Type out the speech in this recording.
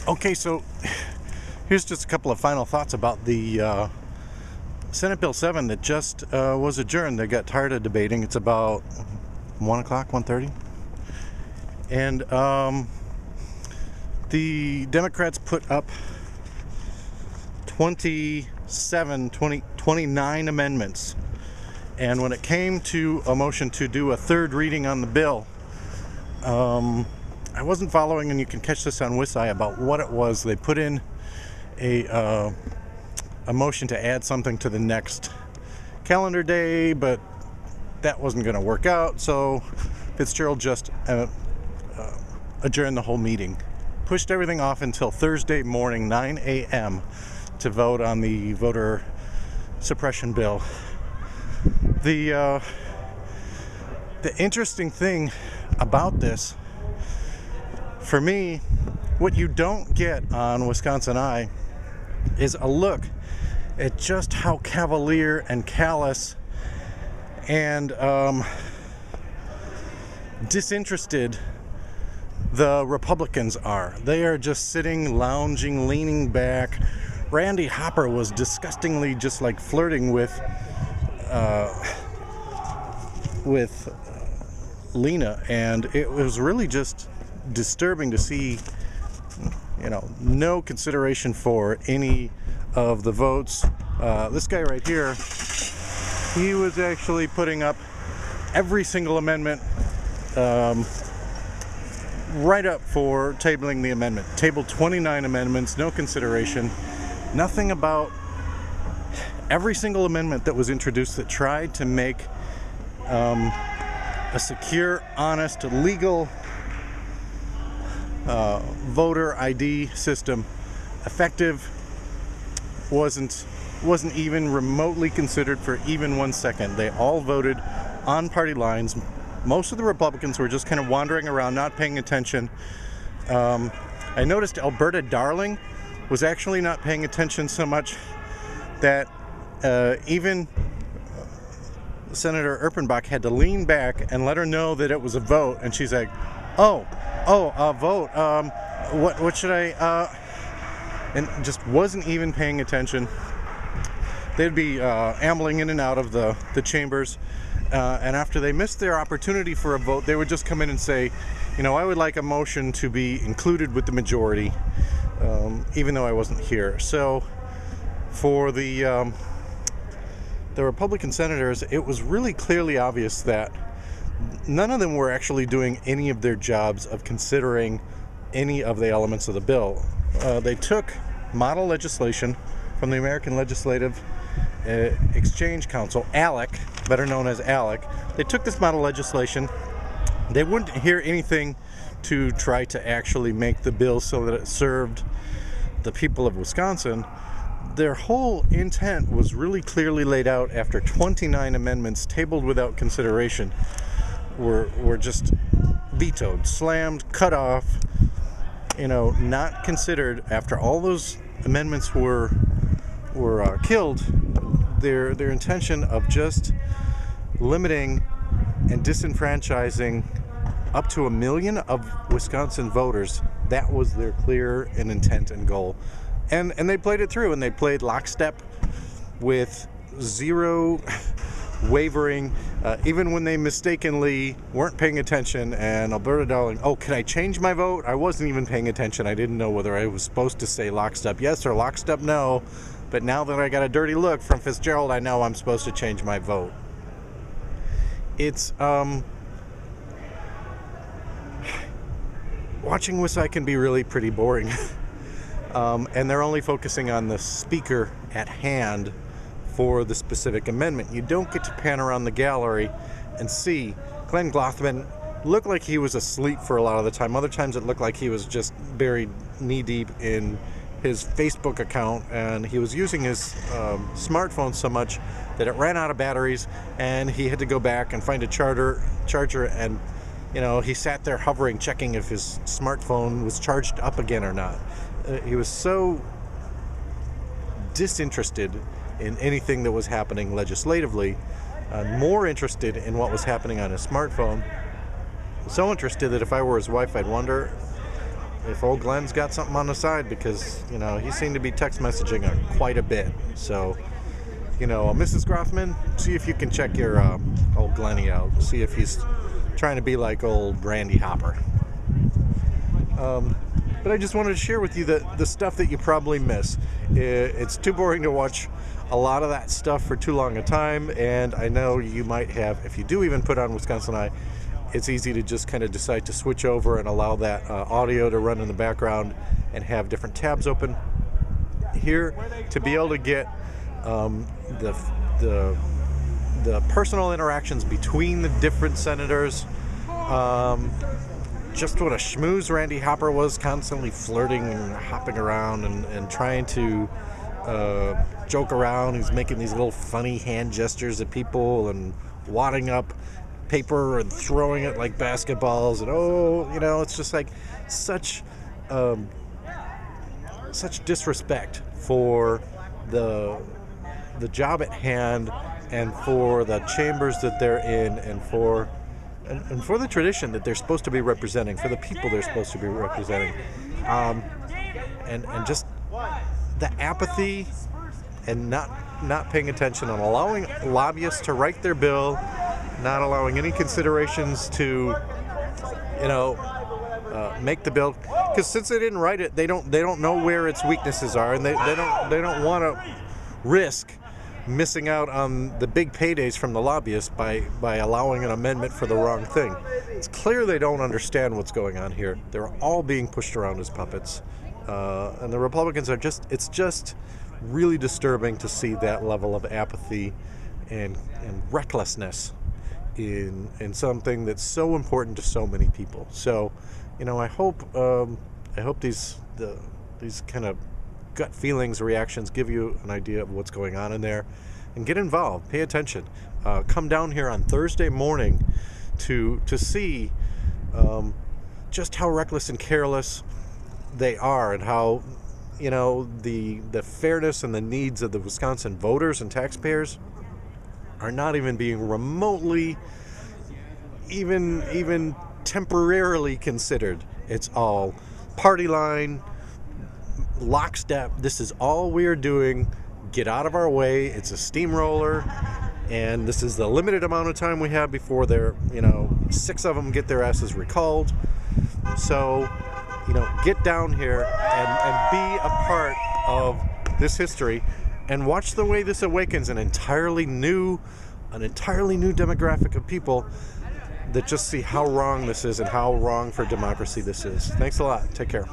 Okay, so here's just a couple of final thoughts about the Senate Bill 7 that just was adjourned. They got tired of debating. It's about 1 o'clock, 1:30. And the Democrats put up 29 amendments. And when it came to a motion to do a third reading on the bill, I wasn't following, and you can catch this on WISI, about what it was. They put in a motion to add something to the next calendar day, but that wasn't going to work out, so Fitzgerald just adjourned the whole meeting. Pushed everything off until Thursday morning, 9 a.m., to vote on the Voter Suppression Bill. The interesting thing about this, for me, what you don't get on Wisconsin Eye is a look at just how cavalier and callous and disinterested the Republicans are. They are just sitting, lounging, leaning back. Randy Hopper was disgustingly just like flirting with Lena, and it was really just disturbing to see, no consideration for any of the votes. This guy right here, he was actually putting up every single amendment right up for tabling the amendment. Tabled 29 amendments, no consideration, nothing about every single amendment that was introduced that tried to make a secure, honest, legal voter ID system effective wasn't even remotely considered for even 1 second. They all voted on party lines. Most of the Republicans were just kind of wandering around, not paying attention. I noticed Alberta Darling was actually not paying attention so much that even Senator Erpenbach had to lean back and let her know that it was a vote, and she's like, a vote, what should I, and just wasn't even paying attention. They'd be ambling in and out of the chambers, and after they missed their opportunity for a vote, they would just come in and say, I would like a motion to be included with the majority, even though I wasn't here. So for the Republican senators, it was really clearly obvious that none of them were actually doing any of their jobs of considering any of the elements of the bill. They took model legislation from the American Legislative Exchange Council, ALEC, better known as ALEC. They took this model legislation. They wouldn't hear anything to try to actually make the bill so that it served the people of Wisconsin. Their whole intent was really clearly laid out after 29 amendments tabled without consideration were just vetoed, slammed, cut off, not considered. After all those amendments were killed, their intention of just limiting and disenfranchising up to 1 million of Wisconsin voters, that was their clear and intent and goal. And they played it through, and they played lockstep with zero wavering, even when they mistakenly weren't paying attention. And Alberta Darling, can I change my vote? I wasn't even paying attention. I didn't know whether I was supposed to say lockstep yes or lockstep no. But now that I got a dirty look from Fitzgerald, I know I'm supposed to change my vote. It's watching WISI can be really pretty boring. And they're only focusing on the speaker at hand for the specific amendment. You don't get to pan around the gallery and see Glen Grothman looked like he was asleep for a lot of the time. Other times it looked like he was just buried knee-deep in his Facebook account, and he was using his smartphone so much that it ran out of batteries, and he had to go back and find a charger, and he sat there hovering, checking if his smartphone was charged up again or not. He was so disinterested in anything that was happening legislatively, more interested in what was happening on his smartphone. So interested that if I were his wife, I'd wonder if old Glen's got something on the side, because, you know, he seemed to be text messaging quite a bit. So, you know, Mrs. Grothman, see if you can check your old Glenny out. See if he's trying to be like old Randy Hopper. But I just wanted to share with you the stuff that you probably miss. It's too boring to watch a lot of that stuff for too long a time, and I know you might have, if you do even put on Wisconsin Eye, it's easy to just kind of decide to switch over and allow that audio to run in the background and have different tabs open. Here, to be able to get the personal interactions between the different senators, just what a schmooze Randy Hopper was, constantly flirting and hopping around and trying to joke around. He's making these little funny hand gestures at people and wadding up paper and throwing it like basketballs, and you know, it's just like such disrespect for the job at hand, and for the chambers that they're in, and for the tradition that they're supposed to be representing, for the people they're supposed to be representing, and just the apathy and not paying attention, and allowing lobbyists to write their bill, not allowing any considerations to, you know, make the bill, because since they didn't write it, they don't know where its weaknesses are, and they don't want to risk missing out on the big paydays from the lobbyists by allowing an amendment for the wrong thing. It's clear they don't understand what's going on here. They're all being pushed around as puppets, and the Republicans are it's just really disturbing to see that level of apathy and recklessness in something that's so important to so many people. So, you know, I hope these kind of gut feelings, reactions give you an idea of what's going on in there, and get involved. Pay attention. Come down here on Thursday morning to see just how reckless and careless they are, and how, you know, the fairness and the needs of the Wisconsin voters and taxpayers are not even being remotely, even temporarily considered. It's all party line, lockstep. This is all we're doing. Get out of our way. It's a steamroller, and this is the limited amount of time we have before they're, you know, 6 of them get their asses recalled. So, you know, get down here and be a part of this history, and watch the way this awakens an entirely new demographic of people that just see how wrong this is and how wrong for democracy this is. Thanks a lot. Take care.